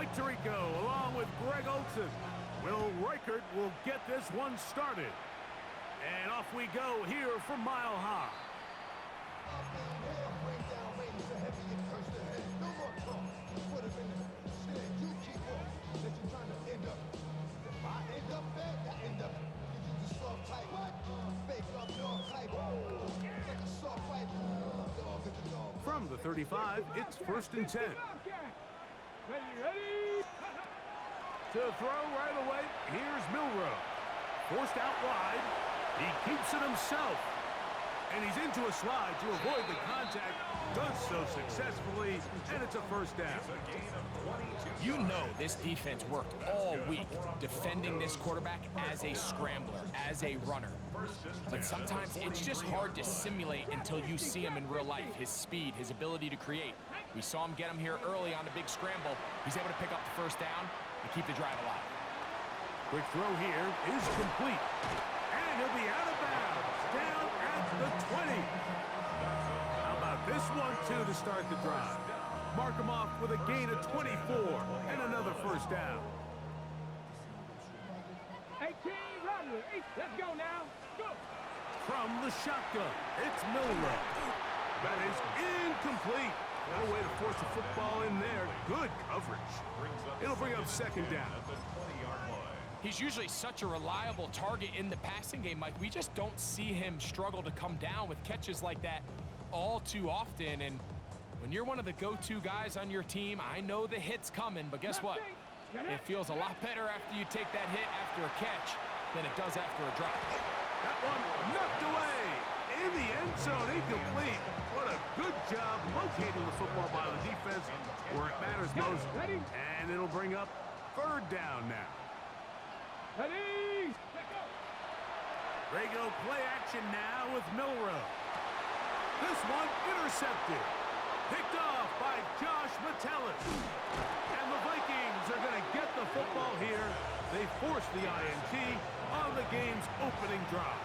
Mike Tirico along with Greg Olson. Will Reichert will get this one started. And off we go here from Mile High. From the 35, it's 1st and 10. Ready. To throw right away, here's Milroe. Forced out wide. He keeps it himself. And he's into a slide to avoid the contact. Does so successfully, and it's a 1st down. You know this defense worked all week defending this quarterback as a scrambler, as a runner. But sometimes it's just hard to simulate until you see him in real life, his speed, his ability to create. We saw him get him here early on the big scramble. He's able to pick up the 1st down and keep the drive alive. Quick throw here is complete. And he'll be out of bounds, down at the 20. How about this one, too, to start the drive? Mark him off with a gain of 24 and another 1st down. 18, Rodney. Let's go now. Go. From the shotgun, it's Milroe. That is incomplete. No way to force the football in there. Good coverage. It'll bring up 2nd down. He's usually such a reliable target in the passing game, Mike. We just don't see him struggle to come down with catches like that all too often. And when you're one of the go-to guys on your team, I know the hit's coming, but guess what? It feels a lot better after you take that hit after a catch than it does after a drop. That one knocked away. In the end zone, incomplete. What a good job locating the football by the defense where it matters most. And it'll bring up 3rd down now. Ready. They go play action now with Milroe. This one intercepted. Picked off by Josh Metellus. And the Vikings are going to get the football here. They force the INT on the game's opening drive.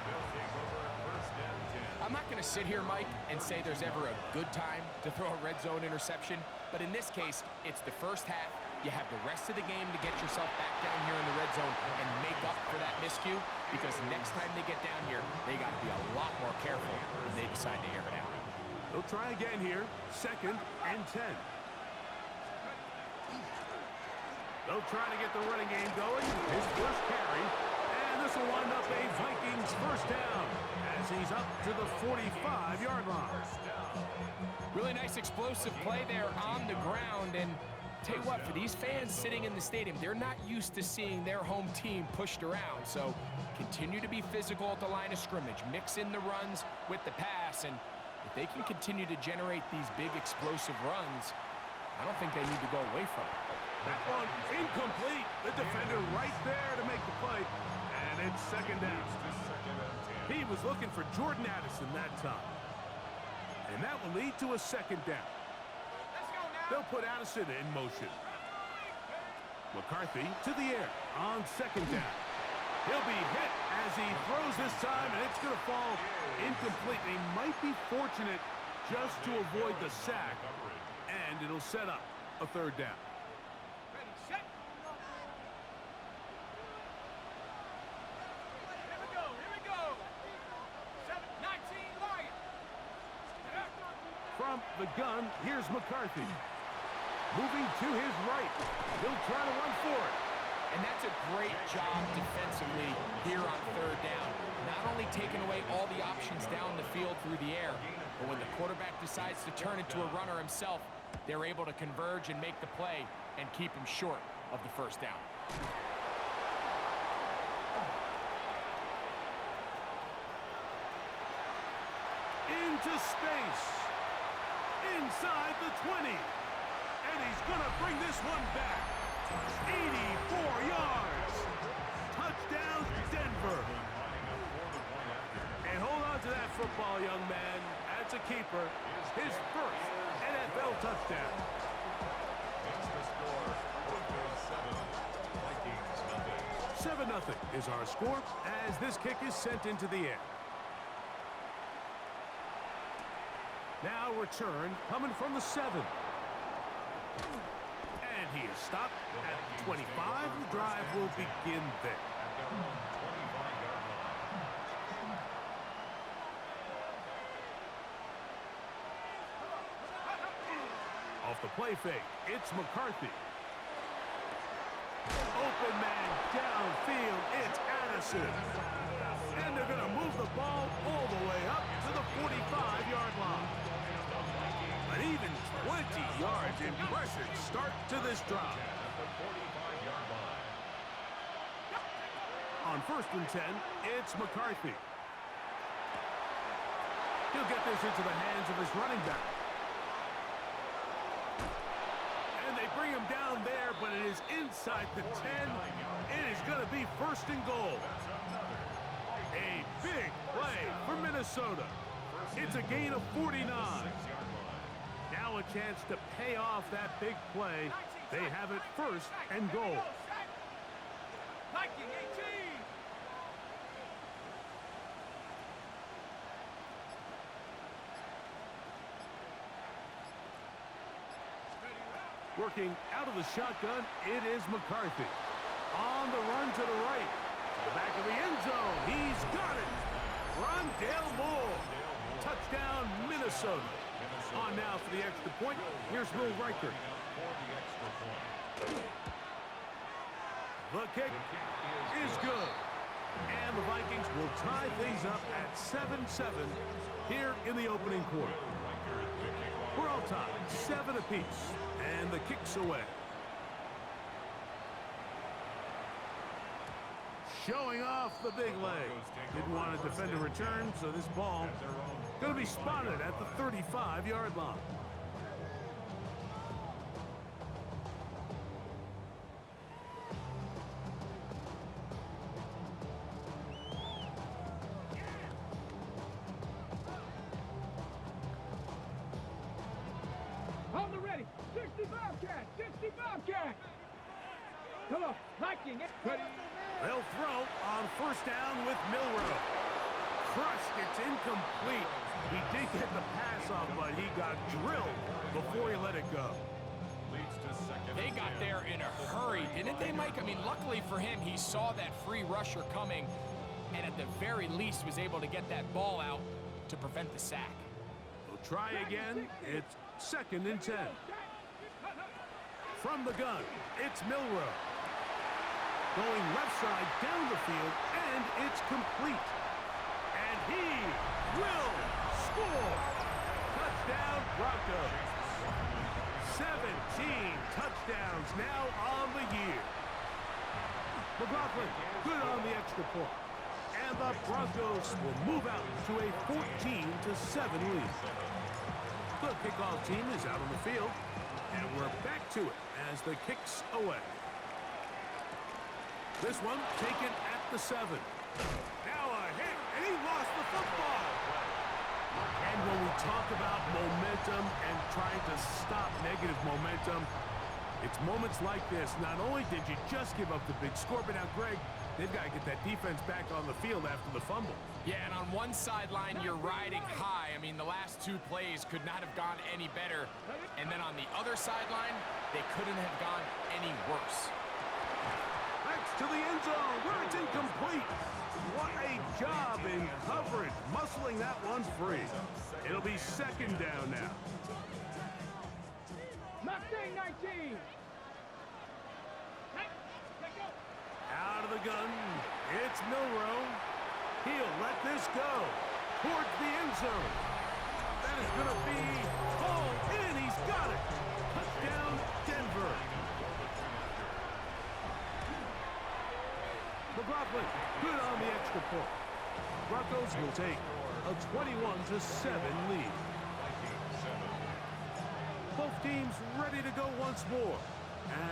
I'm not going to sit here, Mike, and say there's ever a good time to throw a red zone interception. But in this case, it's the 1st half. You have the rest of the game to get yourself back down here in the red zone and make up for that miscue, because next time they get down here, they got to be a lot more careful when they decide to air it out. They'll try again here, 2nd and 10. They'll try to get the running game going. His 1st carry, and this will wind up a Vikings 1st down as he's up to the 45-yard line. Really nice explosive play there on the ground, and tell you what, for these fans sitting in the stadium, they're not used to seeing their home team pushed around. So continue to be physical at the line of scrimmage. Mix in the runs with the pass. And if they can continue to generate these big explosive runs, I don't think they need to go away from it. That one incomplete. The defender right there to make the play. And it's 2nd down. He was looking for Jordan Addison that time. And that will lead to a 2nd down. They'll put Addison in motion. McCarthy to the air on 2nd down. He'll be hit as he throws this time, and it's going to fall incomplete. They might be fortunate just to avoid the sack, and it'll set up a 3rd down. Ready, set. Here we go. 19 Lions. From the gun, here's McCarthy. Moving to his right. He'll try to run for it. And that's a great job defensively here on 3rd down. Not only taking away all the options down the field through the air, but when the quarterback decides to turn into a runner himself, they're able to converge and make the play and keep him short of the 1st down. Into space. Inside the 20. And he's going to bring this one back. 84 yards. Touchdown, Denver. And hold on to that football, young man. That's a keeper. His 1st NFL touchdown. 7-0 is our score as this kick is sent into the air. Now return coming from the 7. And he is stop at 25. The drive will begin there. Off the play fake, it's McCarthy. Open man downfield, it's Addison. And they're going to move the ball all the way up to the 45-yard line. But even 20 yards, impressive start to this drive. On 1st and 10, it's McCarthy. He'll get this into the hands of his running back. And they bring him down there, but it is inside the 10. It is going to be 1st and goal. A big play for Minnesota. It's a gain of 49. Now a chance to pay off that big play. They have it 1st and goal. Working out of the shotgun, it is McCarthy. On the run to the right. To the back of the end zone. He's got it. Rondale Moore. Touchdown, Minnesota. On now for the extra point. Here's Will Riker. The kick is good. And the Vikings will tie things up at 7-7 here in the opening quarter. We're all tied, 7 apiece. And the kick's away. Showing off the big leg. Didn't want to defend a return, so this ball going to be spotted at the 35-yard line. Hold it ready. 60 Bobcat. 60 Bobcat. Come on. Viking. Ready. They'll throw on 1st down with Milroe. Crushed. It's incomplete. He did get the pass off, but he got drilled before he let it go. They got there in a hurry, didn't they, Mike? I mean, luckily for him, he saw that free rusher coming and at the very least was able to get that ball out to prevent the sack. We'll try again. It's 2nd and 10. From the gun, it's Milroe. Going left side down the field, and it's complete. And he will score. Touchdown, Broncos. 17 touchdowns now on the year. McLaughlin, good on the extra point. And the Broncos will move out to a 14-7 lead. The kickoff team is out on the field, and we're back to it as the kick's away. This one taken at the 7. Now a hit, and he lost the football. And when we talk about momentum and trying to stop negative momentum, it's moments like this. Not only did you just give up the big score, but now, Greg, they've got to get that defense back on the field after the fumble. Yeah, and on one sideline, you're riding high. I mean, the last 2 plays could not have gone any better. And then on the other sideline, they couldn't have gone any worse. Next to the end zone, where it's incomplete. What a job in coverage, muscling that one free. It'll be 2nd down now. Mustang 19. Out of the gun, it's Milroe. He'll let this go towards the end zone. That is going to be hauled in. He's got it. Touchdown, Denver. McLaughlin, good on the extra point. Broncos will take a 21-7 lead. Both teams ready to go once more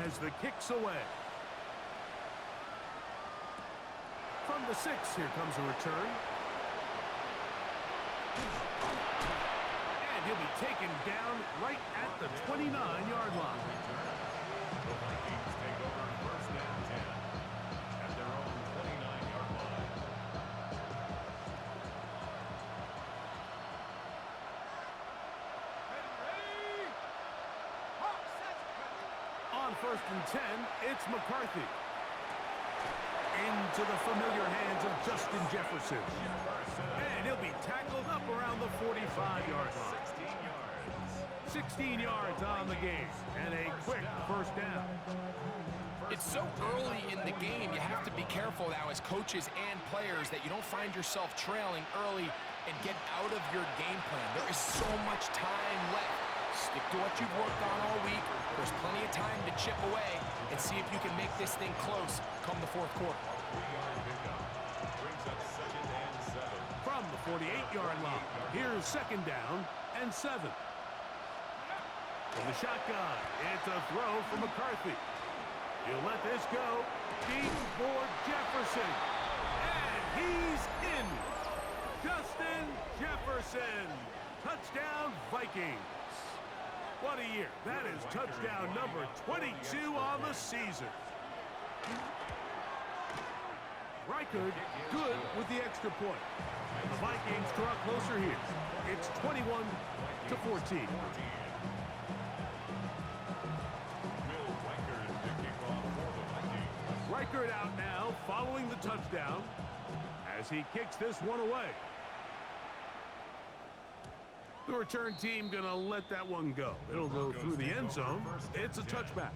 as the kick's away. From the 6, here comes a return. And he'll be taken down right at the 29-yard line. The Vikings take over 1st and 10 at their own 29-yard line. On 1st and 10, it's McCarthy. Into the familiar hands of Justin Jefferson. And he'll be tackled up around the 45-yard line. 16 yards on the game, and a quick first down. It's so early in the game, you have to be careful now as coaches and players that you don't find yourself trailing early and get out of your game plan. There is so much time left. Stick to what you've worked on all week. There's plenty of time to chip away and see if you can make this thing close come the fourth quarter. From the 48-yard line, here's 2nd down and 7. From the shotgun, it's a throw for McCarthy. He'll let this go deep for Jefferson. And he's in. Justin Jefferson. Touchdown, Vikings. What a year. That is touchdown number 22 on the season. Reichard good with the extra point. And the Vikings draw closer here. It's 21-14. Reichard out now following the touchdown as he kicks this one away. The return team going to let that one go. It'll go through the end zone. It's a touchback.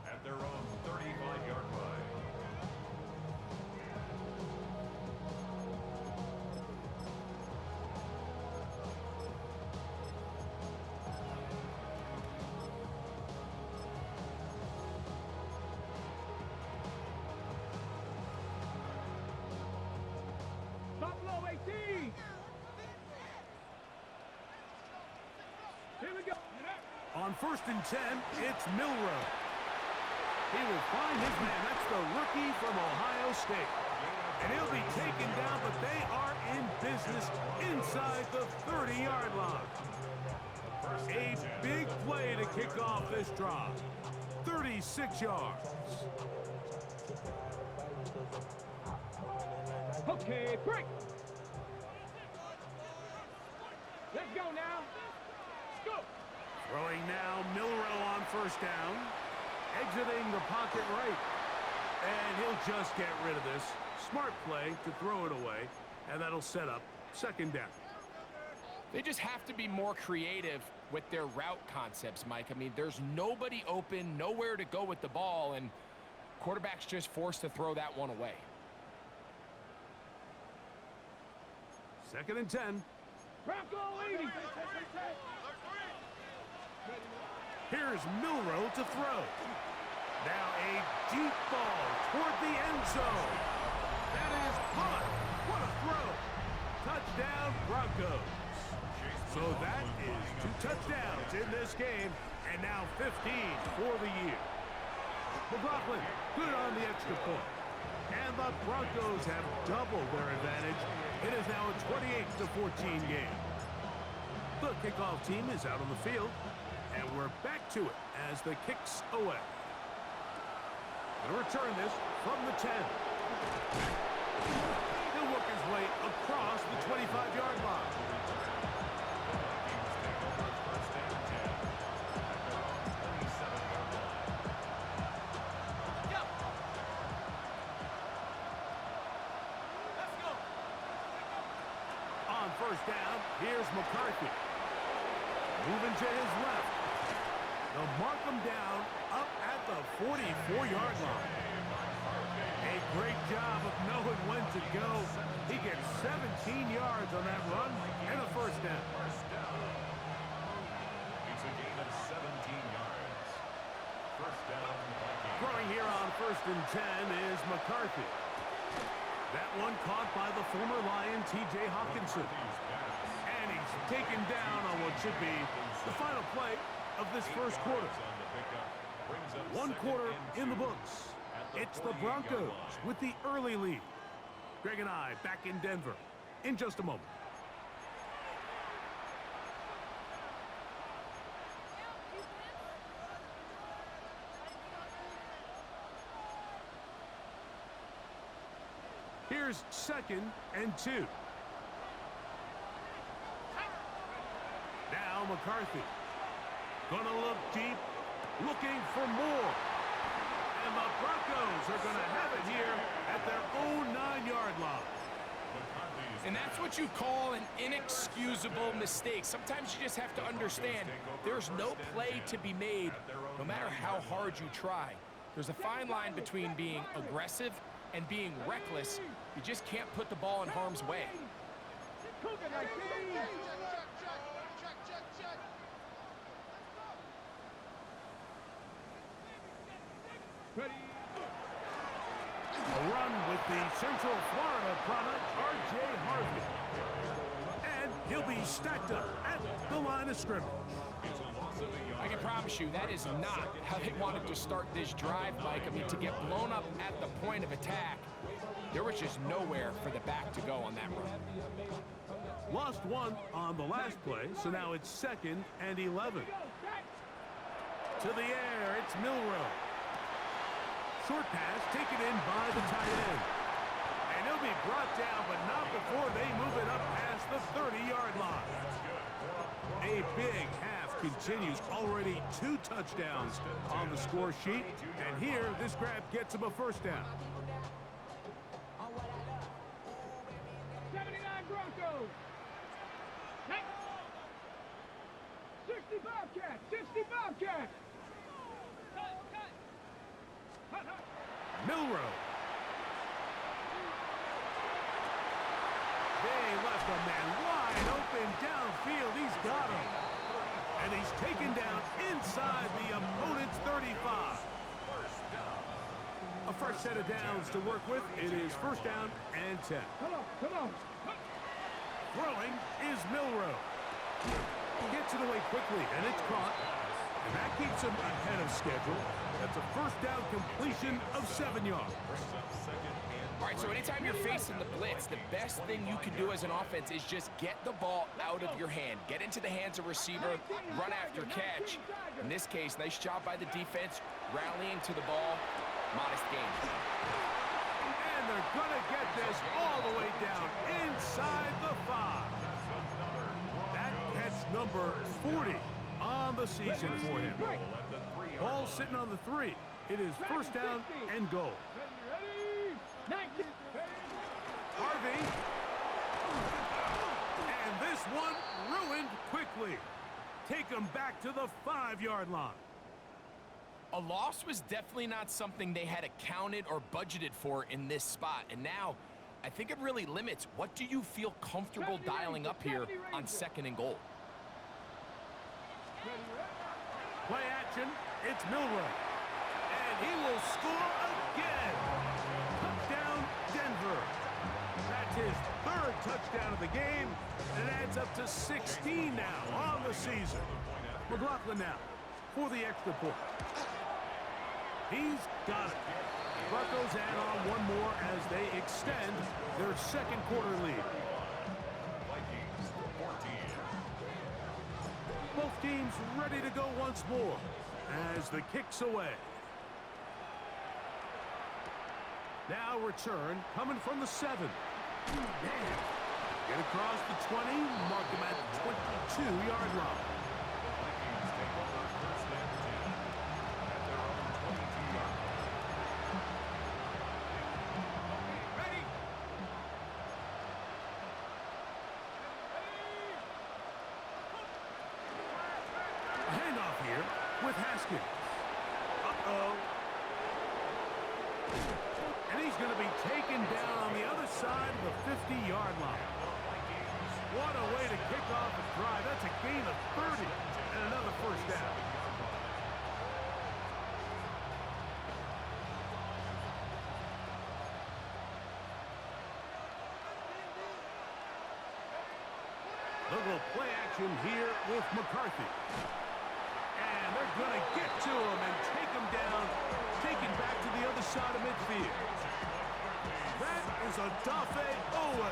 At their own 35-yard line. Buffalo 18. Here we go. On 1st and 10, it's Milroe. He will find his man. That's the rookie from Ohio State. And he'll be taken down, but they are in business inside the 30-yard line. A big play to kick off this drive. 36 yards. Okay, break. Let's go now. Let's go. Throwing now, Milroe on 1st down. Exiting the pocket right. And he'll just get rid of this. Smart play to throw it away. And that'll set up 2nd down. They just have to be more creative with their route concepts, Mike. I mean, there's nobody open, nowhere to go with the ball, and quarterback's just forced to throw that one away. 2nd and 10. Bronco 80. Here's Milroe to throw. Now a deep ball toward the end zone. That is caught. What a throw. Touchdown, Broncos. So that is 2 touchdowns in this game, and now 15 for the year. McLaughlin, good on the extra point. And the Broncos have doubled their advantage. It is now a 28-14 game. The kickoff team is out on the field, and we're back to it as the kicks away. Going to return this from the 10. He'll work his way across the 25-yard line. On 1st down, here's McCarthy. Moving to his left. They'll mark him down up at the 44-yard line. A great job of knowing when to go. He gets 17 yards on that run and a 1st down. It's a gain of 17 yards. 1st down. Throwing here on 1st and 10 is McCarthy. That one caught by the former Lion, T.J. Hawkinson. And he's taken down on what should be the final play of this first quarter. 1 quarter in the books. It's the Broncos with the early lead. Greg and I back in Denver in just a moment. Here's 2nd and 2. Now McCarthy. Gonna look deep, looking for more. Eagles are going to have it here at their own 9-yard line. And that's what you call an inexcusable mistake. Sometimes you just have to understand there's no play to be made, no matter how hard you try. There's a fine line between being aggressive and being reckless. You just can't put the ball in harm's way. Ready. A run with the Central Florida product, R.J. Harvey. And he'll be stacked up at the line of scrimmage. I can promise you that is not how they wanted to start this drive, Mike. I mean, to get blown up at the point of attack, there was just nowhere for the back to go on that run. Lost one on the last play, so now it's 2nd and 11. To the air, it's Milroe. Short pass taken in by the tight end. And he'll be brought down, but not before they move it up past the 30-yard line. A big half continues. Already 2 touchdowns on the score sheet. And here, this grab gets him a first down. 79 Broncos. 60 Bobcats. 60 Bobcats. Milroe. They left a man wide open downfield. He's got him. And he's taken down inside the opponent's 35. A fresh set of downs to work with. It is 1st down and 10. Come on. Throwing is Milroe. Gets it away quickly, and it's caught. And that keeps him ahead of schedule. That's a 1st down completion of 7 yards. All right, so anytime you're facing the blitz, the best thing you can do as an offense is just get the ball out of your hand. Get into the hands of receiver, run after catch. In this case, nice job by the defense, rallying to the ball. Modest gain. And they're going to get this all the way down inside the 5. That catch number 40 on the season for him. Ball sitting on the 3. It is 1st down and goal. Harvey. And this one ruined quickly. Take him back to the 5-yard line. A loss was definitely not something they had accounted or budgeted for in this spot. And now, I think it really limits what do you feel comfortable dialing up here on 2nd and goal. Play action. It's Milroe. And he will score again. Touchdown, Denver. That's his 3rd touchdown of the game. And it adds up to 16 now on the season. McLaughlin now for the extra point. He's got it. Broncos add on one more as they extend their 2nd quarter lead. Both teams ready to go once more as the kick's away. Now return coming from the 7. Get across the 20, mark him at the 22-yard line. Handoff here with Haskins. Uh-oh. And he's going to be taken down on the other side of the 50-yard line. What a way to kick off a drive. That's a gain of 30 and another 1st down. A little play action here with McCarthy. And they're going to get to him and take him down, taken back to the other side of midfield. That is Odafe Owe.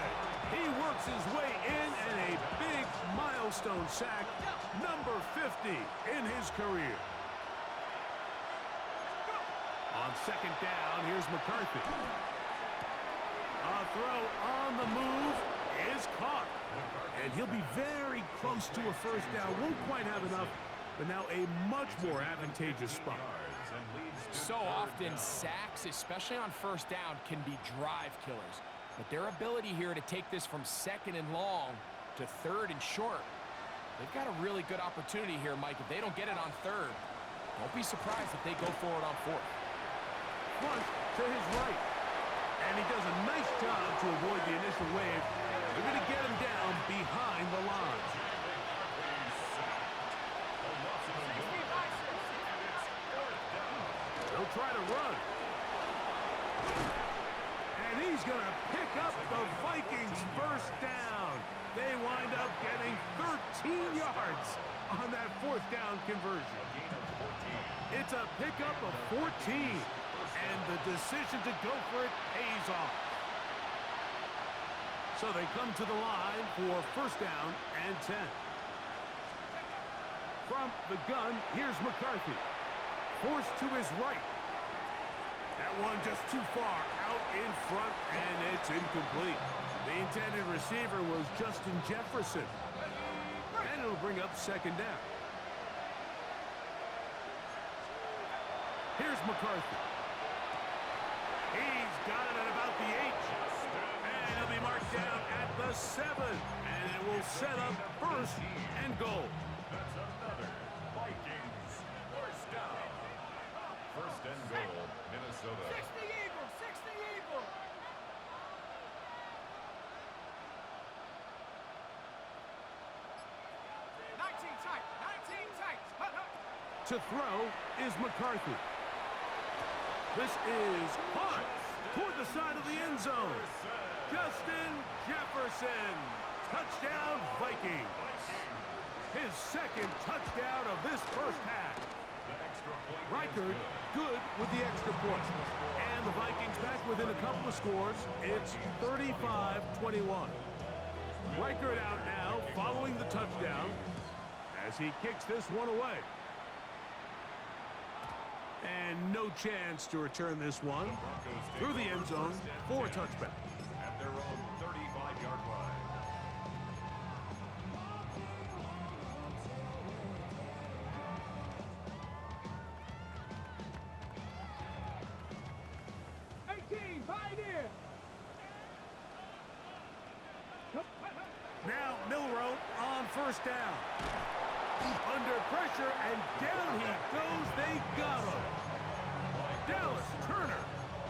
He works his way in and a big milestone sack, number 50 in his career. On 2nd down, here's McCarthy. A throw on the move is caught. And he'll be very close to a 1st down. Won't quite have enough, but now a much more advantageous spot. So often, sacks, especially on first down, can be drive killers. But their ability here to take this from second and long to third and short, they've got a really good opportunity here, Mike. If they don't get it on third, don't be surprised if they go for it on fourth. Front to his right. And he does a nice job to avoid the initial wave. They're going to get him down behind the line. They'll try to run. And he's going to pick up the Vikings first down. They wind up getting 13 yards on that fourth down conversion. It's a pickup of 14. And the decision to go for it pays off. So they come to the line for first down and 10. From the gun, here's McCarthy. Forced to his right. That one just too far out in front, and it's incomplete. The intended receiver was Justin Jefferson. And it'll bring up second down. Here's McCarthy. He's got it at about the 8. And he'll be marked down at the 7. And it will set up first and goal. That's another Vikings first down. First and goal, Minnesota. 60 Eagles, 60 Eagles. To throw is McCarthy. This is hot toward the side of the end zone. Justin Jefferson. Touchdown, Vikings. His second touchdown of this first half. Reichard good with the extra point. And the Vikings back within a couple of scores. It's 35-21. Reichard out now following the touchdown as he kicks this one away. And no chance to return this one through the end zone for a touchback. At their own 35-yard line. Now Milroe on first down. Under pressure, and down he goes. They got him. Dallas Turner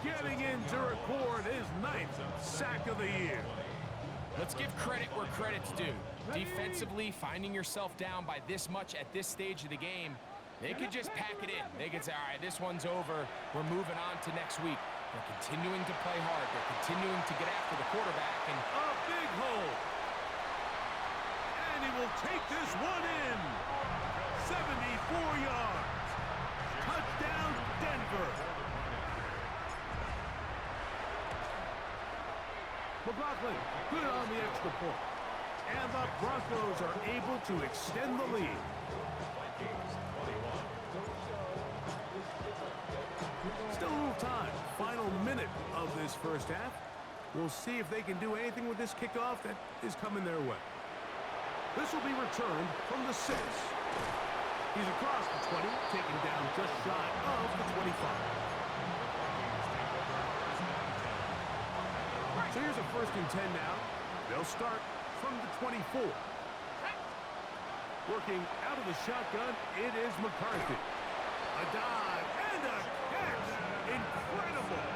getting in to record his 9th sack of the year. Let's give credit where credit's due. Defensively, finding yourself down by this much at this stage of the game, they could just pack it in. They could say, all right, this one's over. We're moving on to next week. They're continuing to play hard. They're continuing to get after the quarterback. And a big hole. And he will take this one in. 74 yards. Touchdown, Denver. McLaughlin, good on the extra point. And the Broncos are able to extend the lead. Still a little time. Final minute of this first half. We'll see if they can do anything with this kickoff that is coming their way. This will be returned from the 6. He's across the 20, taken down just shy of the 25. So here's a first and 10 now. They'll start from the 24. Working out of the shotgun, it is McCarthy. A dive and a catch. Incredible.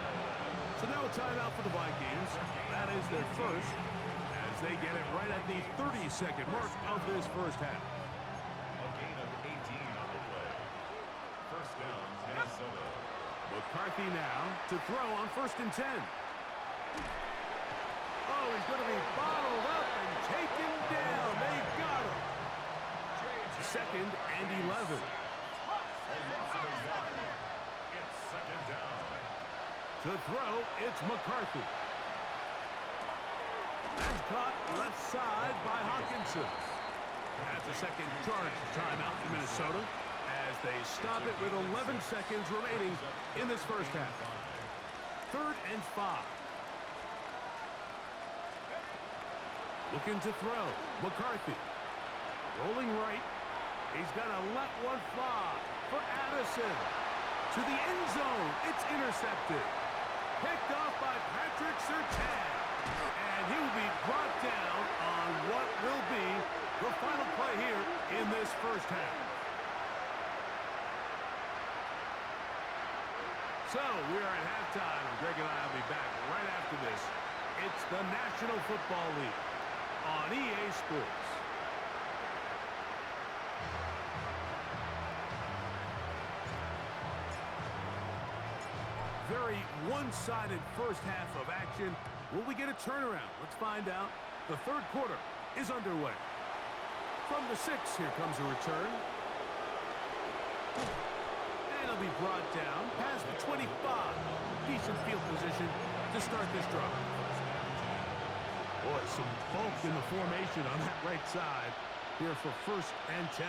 So now a timeout for the Vikings. That is their first, as they get it right at the 30-second mark of this first half. A gain of 18 on the play. First down, Minnesota. McCarthy now to throw on first and 10. Oh, he's going to be bottled up and taken down. They got him. Second and 11. It's second down. To throw, it's McCarthy. That's caught left side by Hawkinson. That's a second charge timeout for Minnesota as they stop it with 11 seconds remaining in this first half. Third and 5. Looking to throw. McCarthy. Rolling right. He's going to let one fly for Addison. to the end zone. It's intercepted. Picked off by Patrick Surtain. And he will be brought down on what will be the final play here in this first half. So, we are at halftime. Greg and I will be back right after this. It's the National Football League on EA Sports. Very one-sided first half of action. Will we get a turnaround? Let's find out. The third quarter is underway. From the 6, here comes a return. And it'll be brought down past the 25. Decent field position to start this drive. Boy, some bulk in the formation on that right side here for 1st and 10.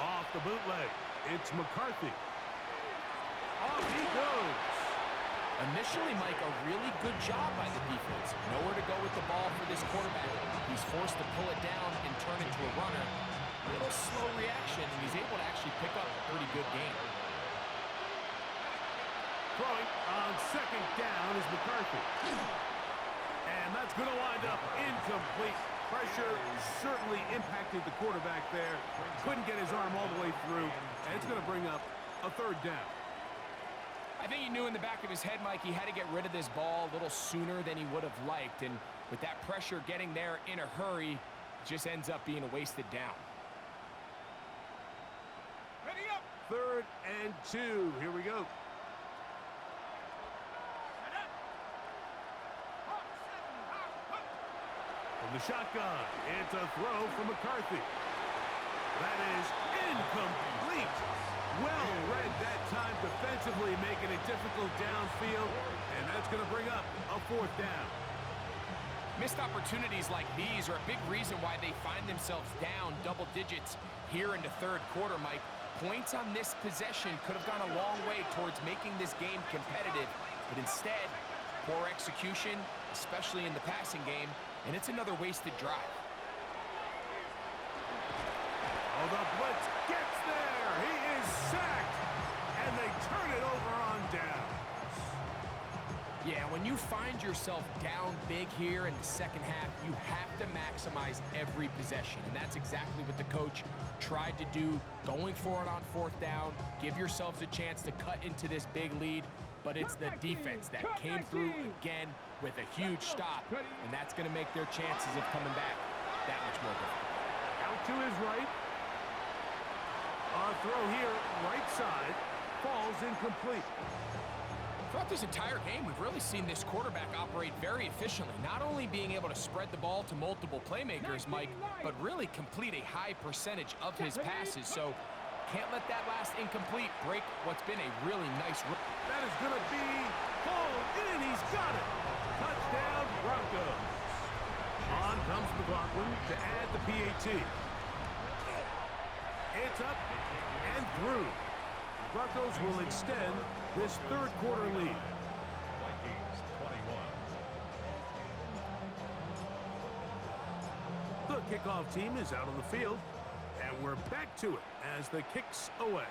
Off the bootleg, it's McCarthy. Off he goes. Initially, Mike, a really good job by the defense. Nowhere to go with the ball for this quarterback. He's forced to pull it down and turn into a runner. A little slow reaction, and he's able to actually pick up a pretty good game. Throwing on 2nd down is McCarthy. And that's going to wind up incomplete. Pressure certainly impacted the quarterback there. Couldn't get his arm all the way through, and it's going to bring up a 3rd down. I think he knew in the back of his head, Mike, he had to get rid of this ball a little sooner than he would have liked. And with that pressure getting there in a hurry, it just ends up being a wasted down. Ready up. 3rd and 2. Here we go. From the shotgun, it's a throw from McCarthy. That is incomplete. Well read that time defensively, making it difficult downfield, and that's going to bring up a 4th down. Missed opportunities like these are a big reason why they find themselves down double digits here in the 3rd quarter, Mike. Points on this possession could have gone a long way towards making this game competitive, but instead, poor execution, especially in the passing game, and it's another wasted drive. Oh, the blitz gets there. He is sacked, and they turn it over on down. Yeah, when you find yourself down big here in the 2nd half, you have to maximize every possession, and that's exactly what the coach tried to do, going for it on 4th down, give yourselves a chance to cut into this big lead, but it's the defense that came through again with a huge stop, and that's going to make their chances of coming back that much more difficult. Out to his right. Our throw here, right side, falls incomplete. Throughout this entire game, we've really seen this quarterback operate very efficiently, not only being able to spread the ball to multiple playmakers, Mike, but really complete a high percentage of his passes. So can't let that last incomplete break what's been a really nice run. That is going to be hauled in. He's got it. Touchdown, Broncos. On comes McLaughlin to add the PAT. It's up and through. Broncos will extend this 3rd quarter lead. Vikings 21. The kickoff team is out on the field, and we're back to it as the kick's away.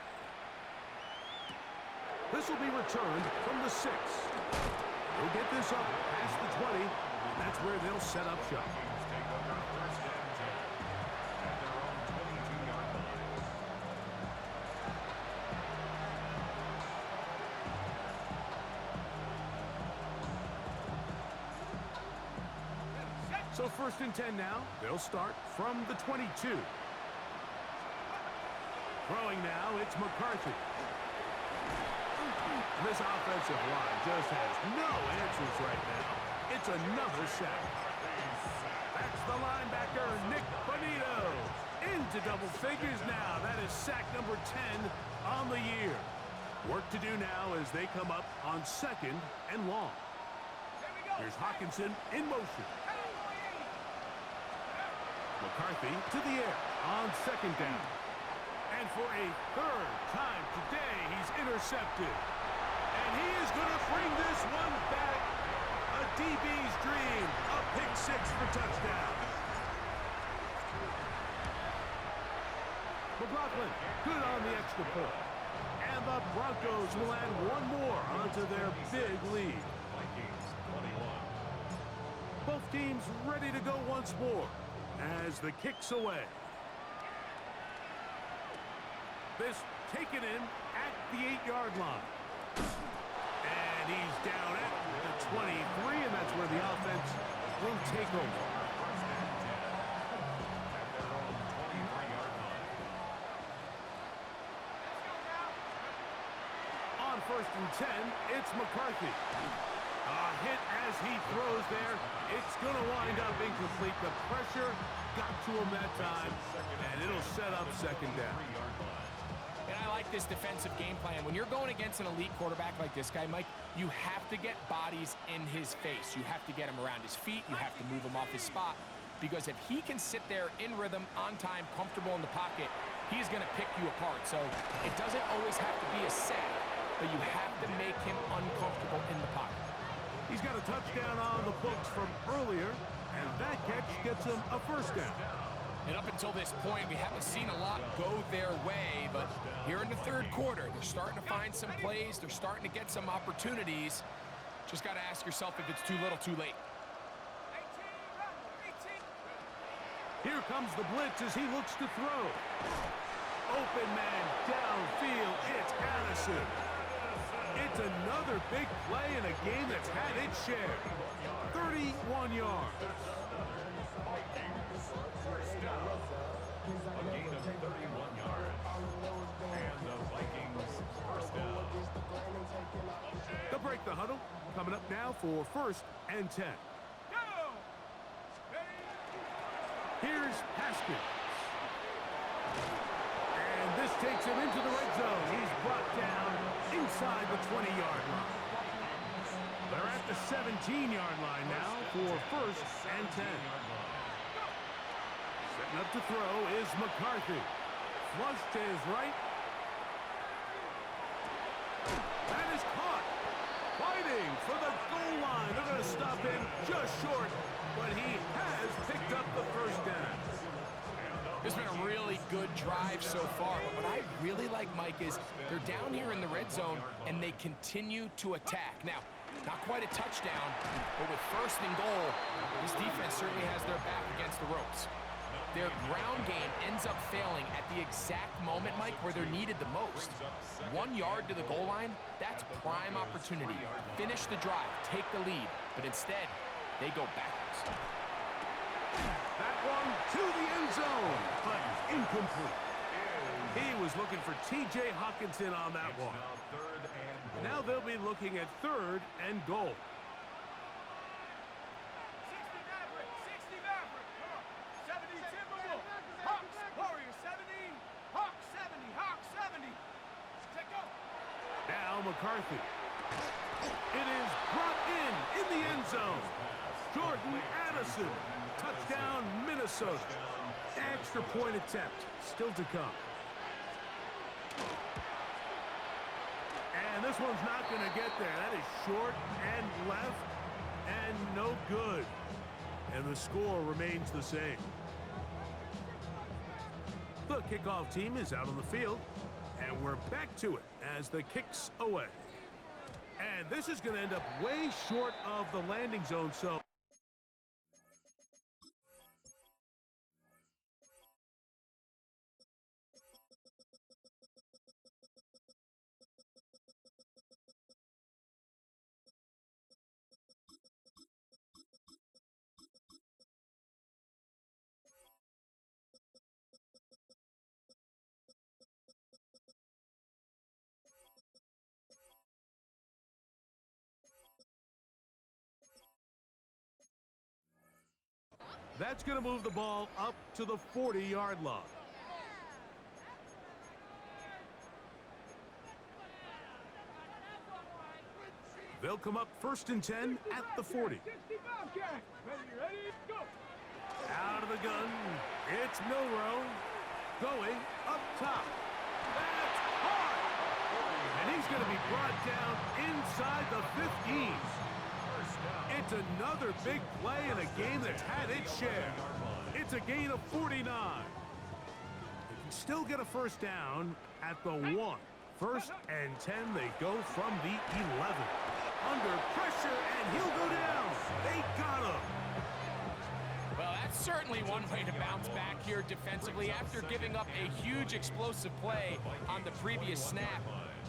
This will be returned from the 6. They'll get this up past the 20, and that's where they'll set up shop. Vikings take over 1st and 10 at their own 22-yard line. So 1st and 10 now. They'll start from the 22. Throwing now, it's McCarthy. This offensive line just has no answers right now. It's another sack. That's the linebacker, Nick Bonito. Into double figures now. That is sack number 10 on the year. Work to do now as they come up on 2nd and long. Here's Hawkinson in motion. McCarthy to the air on 2nd down. And for a 3rd time today, he's intercepted. And he is going to bring this one back. A DB's dream. A pick 6 for touchdown. McLaughlin good on the extra point. the Broncos will add one more onto their big lead. Vikings 21. Both teams ready to go once more as the kick's away. This taken in at the 8-yard line. And he's down at the 23, and that's where the offense will take over. On 1st and 10, it's McCarthy. A hit as he throws there. It's going to wind up incomplete. The pressure got to him that time, and it'll set up second down. And I like this defensive game plan. When you're going against an elite quarterback like this guy, Mike, you have to get bodies in his face. You have to get him around his feet. You have to move him off his spot. Because if he can sit there in rhythm, on time, comfortable in the pocket, he's going to pick you apart. So it doesn't always have to be a sack, but you have to make him uncomfortable in the pocket. He's got a touchdown on the books from earlier, and that catch gets him a first down. And up until this point, we haven't seen a lot go their way, but here in the third quarter, they're starting to find some plays. They're starting to get some opportunities. Just got to ask yourself if it's too little, too late. Here comes the blitz as he looks to throw. Open man downfield. It's Addison. It's another big play in a game that's had its share. 31 yards. A gain of 31 yards. And the Vikings first down. They'll break the huddle. Coming up now for 1st and 10. Here's Haskins. And this takes him into the red zone. He's brought down inside the 20-yard line. They're at the 17-yard line now for 1st and 10. Setting up to throw is McCarthy. Flush to his right. That is caught. Fighting for the goal line. They're going to stop him just short, but he has picked up the first down. It's been a really good drive so far, but what I really like, Mike, is they're down here in the red zone, and they continue to attack. Now, not quite a touchdown, but with 1st and goal, this defense certainly has their back against the ropes. Their ground game ends up failing at the exact moment, Mike, where they're needed the most. 1 yard to the goal line, that's prime opportunity. Finish the drive, take the lead, but instead, they go backwards. That one to the end zone, but incomplete. He was looking for T.J. Hawkinson on that one. Now they'll be looking at 3rd and goal. 60 Maverick, 60 Maverick. Come on. 70 Timberwolf. Hawks, Warrior 70. Hawks 70, Hawks 70. Take go. Now McCarthy. It is brought in the end zone. Jordan Addison. Touchdown, Minnesota. Extra point attempt still to come. And this one's not going to get there. That is short and left and no good. And the score remains the same. The kickoff team is out on the field, and we're back to it as the kick's away. And this is going to end up way short of the landing zone, so... That's going to move the ball up to the 40-yard line. They'll come up 1st and 10 at the 40. 60 Bobcat. Ready, go. Out of the gun, it's Milroe going up top. That's hard. And he's going to be brought down inside the 15. It's another big play in a game that's had its share. It's a gain of 49. They can still get a first down at the 1. First and 10, they go from the 11. Under pressure, and he'll go down. They got him. Well, that's certainly one way to bounce back here defensively after giving up a huge explosive play on the previous snap.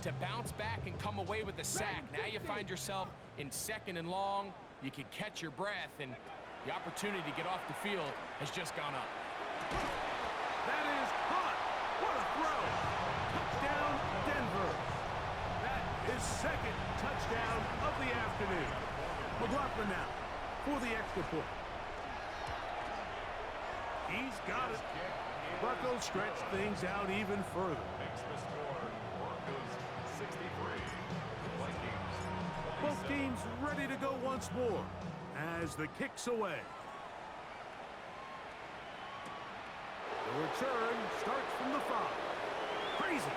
To bounce back and come away with a sack. Now you find yourself in 2nd and long. You can catch your breath, and the opportunity to get off the field has just gone up. That is caught. What a throw. Touchdown, Denver. That is 2nd touchdown of the afternoon. McLaughlin now for the extra point. He's got it. Buckles stretch things out even further. Makes the score. Broncos 63. Vikings 27. Both teams ready to go once more as the kick's away. The return starts from the 5. Crazy.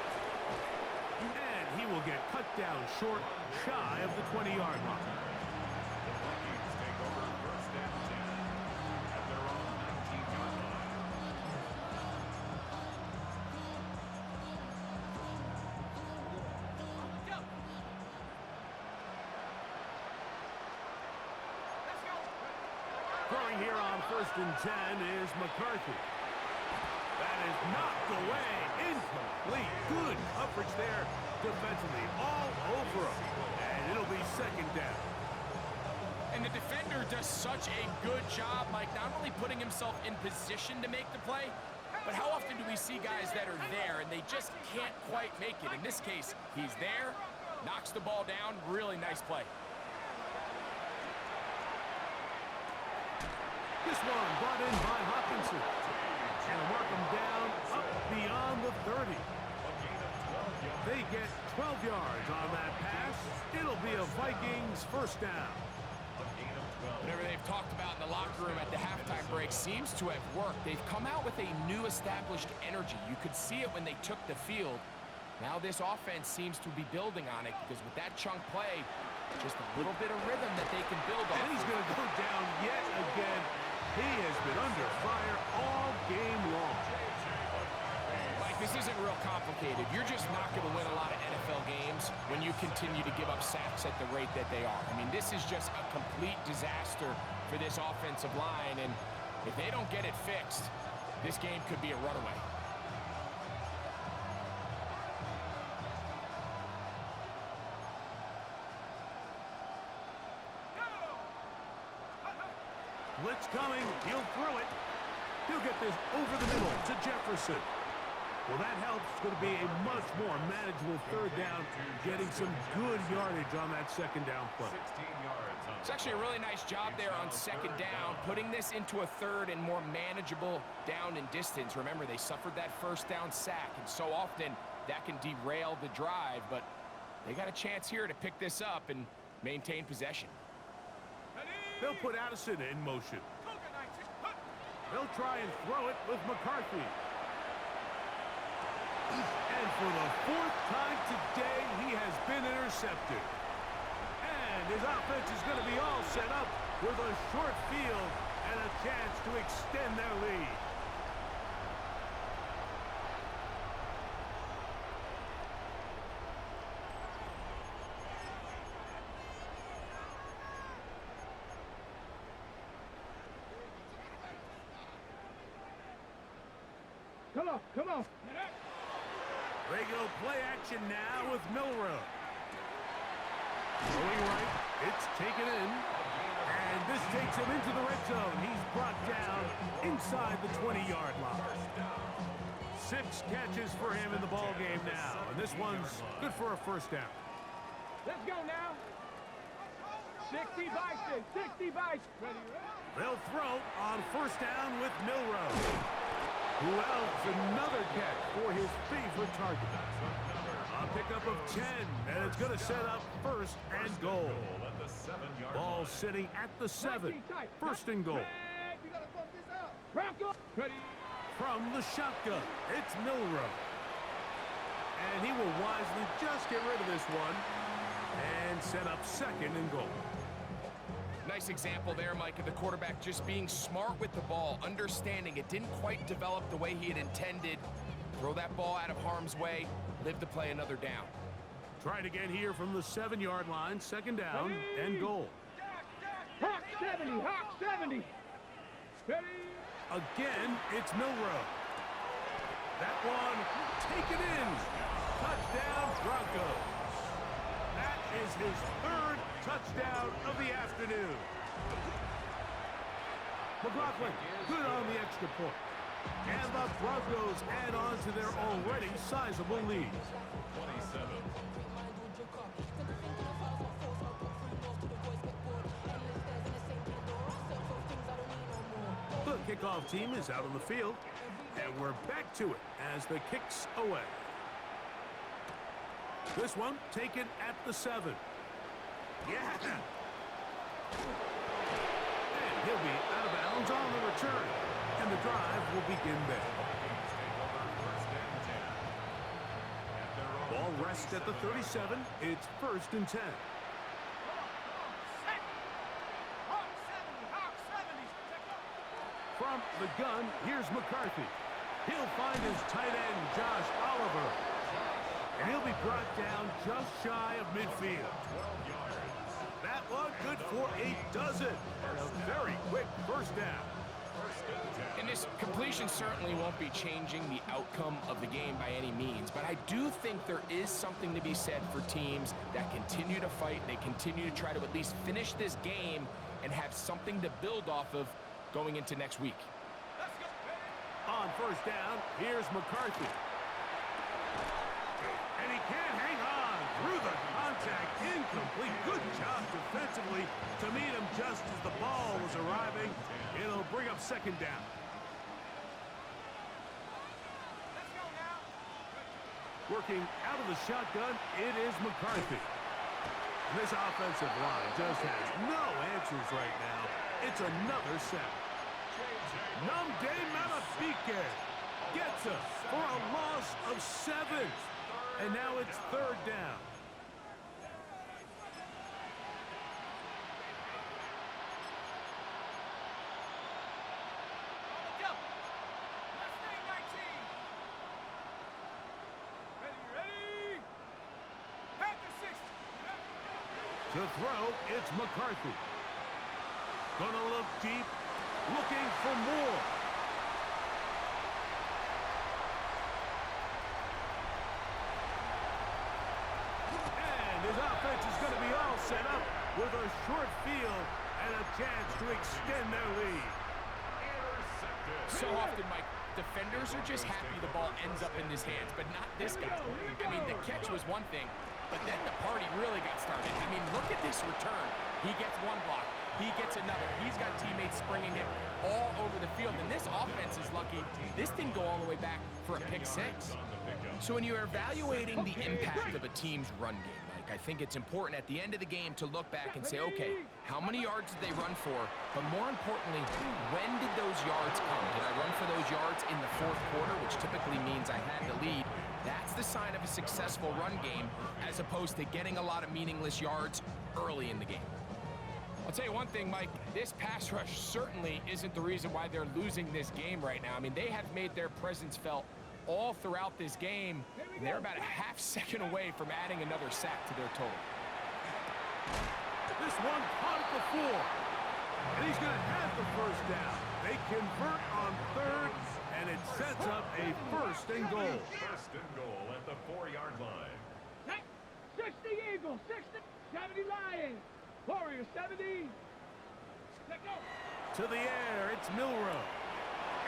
And he will get cut down short, shy of the 20-yard line. The Vikings take over first and 10 at their own 19-yard line. Go. Let's go. Throwing here on first and 10 is McCarthy. That is knocked away. Incomplete. Good coverage there defensively. All over him. And it'll be 2nd down. And the defender does such a good job, Mike, not only putting himself in position to make the play, but how often do we see guys that are there and they just can't quite make it? In this case, he's there, knocks the ball down. Really nice play. This one brought in by Hopkinson. And mark him down up beyond the 30. They get 12 yards on that pass. It'll be a Vikings first down. Whatever they've talked about in the locker room at the halftime break seems to have worked. They've come out with a new established energy. You could see it when they took the field. Now this offense seems to be building on it because with that chunk play, just a little bit of rhythm that they can build on. And he's going to go down yet again. He has been under fire all game long. Mike, this isn't real complicated. You're just not going to win a lot of NFL games when you continue to give up sacks at the rate that they are. I mean, this is just a complete disaster for this offensive line, and if they don't get it fixed, this game could be a runaway. Blitz coming. He'll throw it. He'll get this over the middle to Jefferson. Well, that helps. It's going to be a much more manageable 3rd down, getting some good yardage on that 2nd down play. 16 yards on It's actually a really nice job there on 2nd down, putting this into a 3rd and more manageable down and distance. Remember, they suffered that 1st down sack, and so often that can derail the drive, but they got a chance here to pick this up and maintain possession. They'll put Addison in motion. They'll try and throw it with McCarthy. And for the 4th time today, he has been intercepted. And his offense is going to be all set up with a short field and a chance to extend their lead. Come on. They go play action now with Milrow. Going right, it's taken in. And this takes him into the red zone. He's brought down inside the 20-yard line. 6 catches for him in the ball game now. And this one's good for a 1st down. Let's go now. 60 Bison. 60 Bison. They'll throw on 1st down with Milrow. Who else? Another catch for his favorite target. A pickup of 10, and it's going to set up 1st and goal. Ball sitting at the 7. 1st and goal. From the shotgun, it's Milrow. And he will wisely just get rid of this one and set up 2nd and goal. Nice example there, Mike, of the quarterback just being smart with the ball, understanding it didn't quite develop the way he had intended, Throw that ball out of harm's way, live to play another down. Trying again here from the 7-yard line, second down and goal. Hawk 70, Hawk 70. Ready? Again, it's Milrow. That one, taken in. Touchdown, Broncos. That is his third touchdown of the afternoon. McLaughlin, good on the extra point. And the Broncos add on to their already sizable lead. 27. The kickoff team is out on the field, and we're back to it as the kick's away. This one taken at the 7. Yeah! And he'll be out of bounds on the return, and the drive will begin there. Ball rests at the 37. It's 1st and 10. From the gun, here's McCarthy. He'll find his tight end, Josh Oliver. And he'll be brought down just shy of midfield. That one good for a dozen. And a very quick first down. And this completion certainly won't be changing the outcome of the game by any means, but I do think there is something to be said for teams that continue to fight. They continue to try to at least finish this game and have something to build off of going into next week. On first down, here's McCarthy. And he can't hang on through the contact. Incomplete. Good job defensively to meet him just as the ball was arriving. It'll bring up second down. Working out of the shotgun, it is McCarthy. This offensive line just has no answers right now. It's another sack. Namde Malapike gets us for a loss of 7. And now it's third down. To throw, it's McCarthy. Gonna look deep, looking for more. And his offense is gonna be all set up with a short field and a chance to extend their lead. So often, Mike, defenders are just happy the ball ends up in his hands, but not this guy. I mean, the catch was one thing, but then the party really got started. I mean, look at this return. He gets one block. He gets another. He's got teammates springing it all over the field. And this offense is lucky. This didn't go all the way back for a pick 6. So when you're evaluating the impact of a team's run game, Mike, I think it's important at the end of the game to look back and say, okay, how many yards did they run for? But more importantly, when did those yards come? Did I run for those yards in the 4th quarter, which typically means I had the lead? That's the sign of a successful run game, as opposed to getting a lot of meaningless yards early in the game. I'll tell you one thing, Mike, this pass rush certainly isn't the reason why they're losing this game right now. I mean, they have made their presence felt all throughout this game, and they're about a half second away from adding another sack to their total. This one caught at the 4, and he's going to have the first down. They convert on 3rd, and it sets up a 1st and goal. 1st and goal at the 4-yard line. 60 Eagles, 60, 70 Lions. Warriors 70. Let go. To the air, it's Milrow.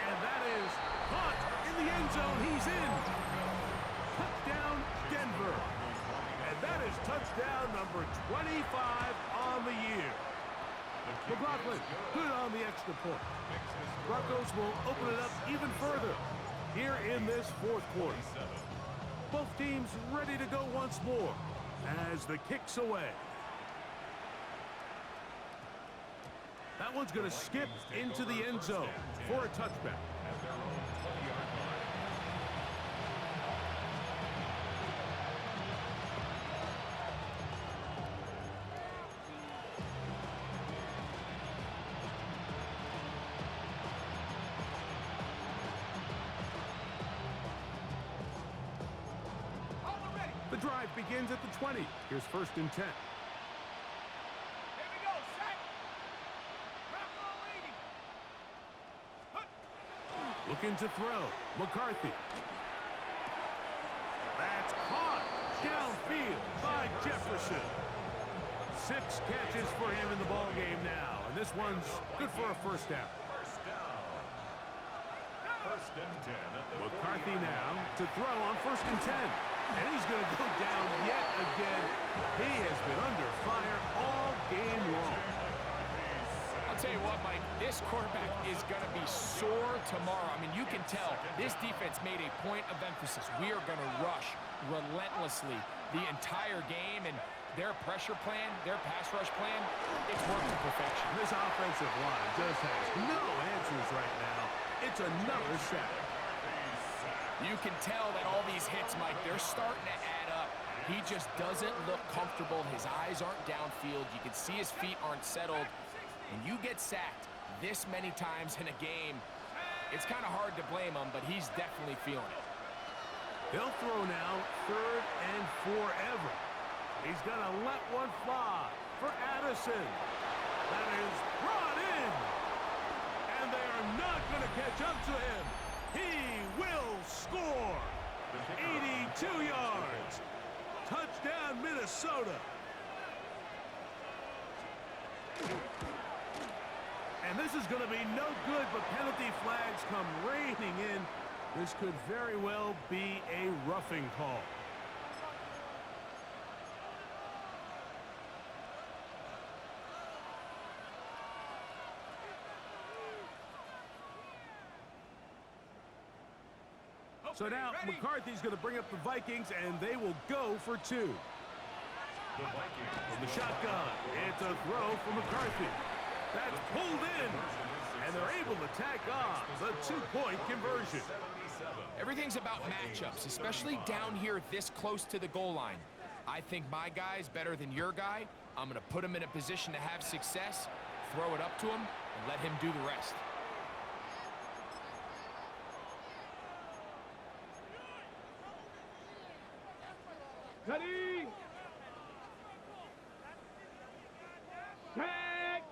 And that is caught in the end zone. He's in. Touchdown, Denver. And that is touchdown number 25 on the year. McLaughlin, good on the extra point. Broncos will open it up even further here in this 4th quarter. Both teams ready to go once more as the kick's away. That one's going to skip into the end zone for a touchback. drive begins at the 20. Here's 1st and 10. Here we go, set. Buffalo leading. Looking to throw. McCarthy. That's caught downfield by Jefferson. 6 catches for him in the ball game now, and this one's good for a 1st down. First down. 1st and 10 at the McCarthy now to throw on 1st and 10. And he's going to go down yet again. He has been under fire all game long. I'll tell you what, Mike, this quarterback is going to be sore tomorrow. I mean, you can tell this defense made a point of emphasis. We are going to rush relentlessly the entire game, and their pressure plan, their pass rush plan, it's worked to perfection. This offensive line just has no answers right now. It's another sack. You can tell that all these hits, Mike, they're starting to add up. He just doesn't look comfortable. His eyes aren't downfield. You can see his feet aren't settled. When you get sacked this many times in a game, it's kind of hard to blame him, but he's definitely feeling it. He'll throw now 3rd and forever. He's going to let one fly for Addison. That is brought in. And they are not going to catch up to him. He will score. 82 yards. Touchdown, Minnesota. And this is going to be no good, but penalty flags come raining in. This could very well be a roughing call. So now McCarthy's going to bring up the Vikings, and they will go for 2. The Vikings. From the shotgun, it's a throw for McCarthy. That's pulled in, and they're able to tack on the 2-point conversion. Everything's about matchups, especially down here this close to the goal line. I think my guy's better than your guy. I'm going to put him in a position to have success, throw it up to him, and let him do the rest. Ready? Set.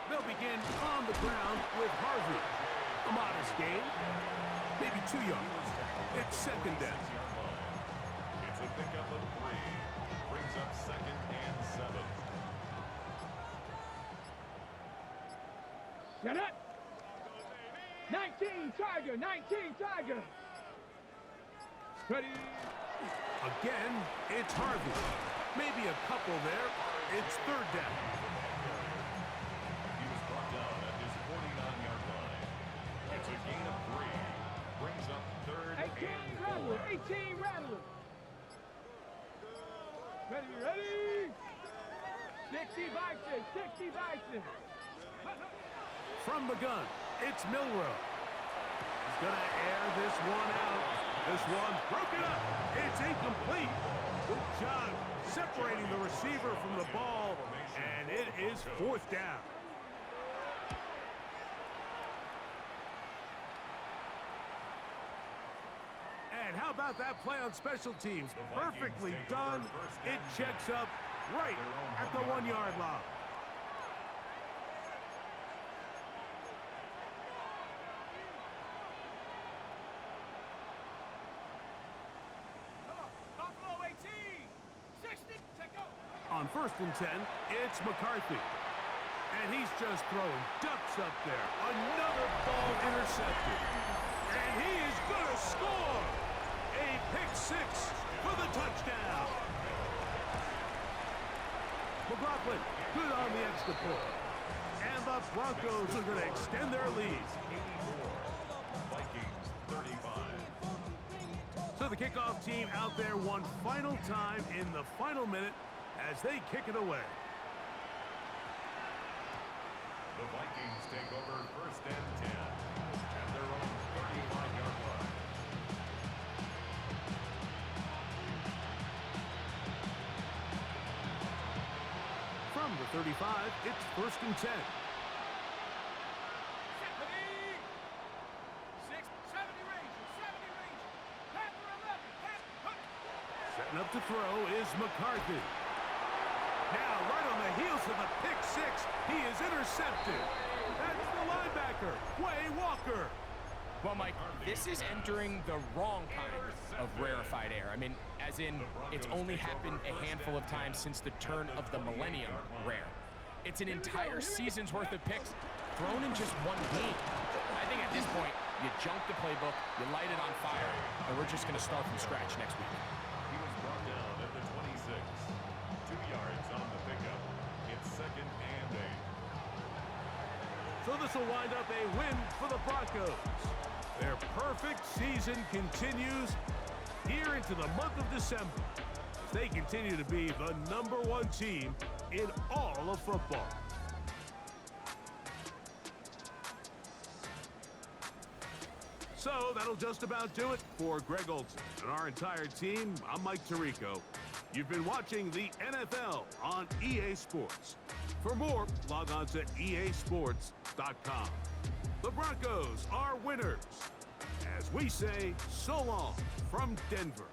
They'll begin on the ground with Harvey. A modest gain, maybe 2 yards. It's 2nd down. It's a pickup of 3. Brings up 2nd and 7. Get it. 19 Tiger, 19 Tiger. Ready? Again, it's Harvey. Maybe a couple there. It's 3rd down. He was brought down at his 49-yard line. It's a gain of 3. Brings up 3rd 18 and 4. Rattler, 18 Rattler. Ready? 60 Bison, 60 Bison. From the gun, it's Milrow. He's going to air this one out. This one broken up. It's incomplete. Good job separating the receiver from the ball, and it is 4th down. And how about that play on special teams? Perfectly done. It checks up right at the 1-yard line. Buffalo 18, 60, take go. On 1st and 10, it's McCarthy. And he's just throwing ducks up there. Another ball intercepted. And he is going to score. A pick-6 for the touchdown. McLaughlin, good on the extra point. And the Broncos are going to extend their lead. Vikings 35. So the kickoff team out there one final time in the final minute as they kick it away. The Vikings take over 1st and 10 at their own 35-yard line. From the 35, it's 1st and 10. to throw is McCarthy. Now, right on the heels of the pick six, he is intercepted. That's the linebacker, Quay Walker. Well, Mike, this is entering the wrong kind of rarefied air. I mean, as in, it's only happened a handful of times since the turn of the millennium rare. It's an entire season's worth of picks thrown in just one game. I think at this point, you junk the playbook, you light it on fire, and we're just going to start from scratch next week. He was brought down at the 26. 2 yards on the pickup. It's 2nd and 8. So this will wind up a win for the Broncos. Their perfect season continues here into the month of December, as they continue to be the #1 team in all of football. So that'll just about do it for Greg Olsen and our entire team. I'm Mike Tirico. You've been watching the NFL on EA Sports. For more, log on to easports.com. The Broncos are winners. As we say, so long from Denver.